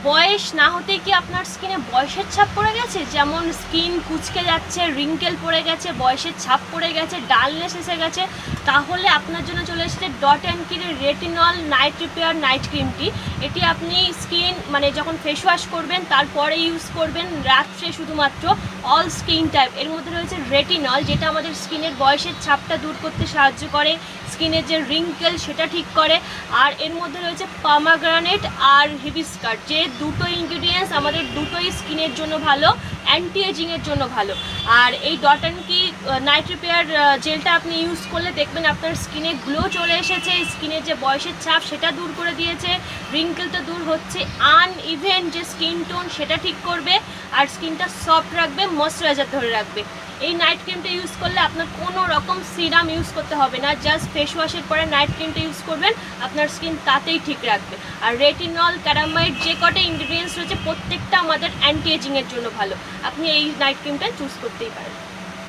বয়স না হতেই কি আপনার স্কিনে বয়সের ছাপ পড়ে গেছে? যেমন স্কিন কুঁচকে যাচ্ছে, রিঙ্কেল পড়ে গেছে, বয়সের ছাপ পড়ে গেছে, ডালনেস এসে গেছে, তাহলে আপনার জন্য চলে এসেছে ডট অ্যান্ড কির রেটিনল নাইট রিপেয়ার নাইট ক্রিমটি। এটি আপনি স্কিন মানে যখন ফেস ওয়াশ করবেন তারপরে ইউজ করবেন রাত্রে শুধুমাত্র, অল স্কিন টাইপ। এর মধ্যে রয়েছে রেটিনল, যেটা আমাদের স্কিনের বয়সের ছাপটা দূর করতে সাহায্য করে, স্কিনের যে রিঙ্কেল সেটা ঠিক করে। আর এর মধ্যে রয়েছে পমাগ্রানেট আর হিবিস্কাস, যে দুটো ইনগ্রিডিয়েন্টস আমাদের দুটোই স্কিনের জন্য ভালো, অ্যান্টি এজিংয়ের জন্য ভালো। আর এই ডট অ্যান্ড কি নাইট রিপেয়ার জেলটা আপনি ইউজ করলে দেখবেন আপনার স্কিনে গ্লো চলে এসেছে, স্কিনের যে বয়সের ছাপ সেটা দূর করে দিয়েছে, রিঙ্কেলটা দূর হচ্ছে, আনইভেন যে স্কিন টোন সেটা ঠিক করবে, আর স্কিনটা সফট রাখবে, ময়েশ্চারাইজার ধরে রাখবে। এই নাইট ক্রিমটা ইউজ করলে আপনার কোনো রকম সিরাম ইউজ করতে হবে না, জাস্ট ফেস ওয়াশের পরে নাইট ক্রিমটা ইউজ করবেন, আপনার স্কিন তাতেই ঠিক রাখবে। আর রেটিনল, ক্যারামাইড যে কটা ইনগ্রিডিয়েন্টস রয়েছে প্রত্যেকটা আমাদের অ্যান্টি এজিংয়ের জন্য ভালো। আপনি এই নাইট ক্রিমটা চুজ করতেই পারেন।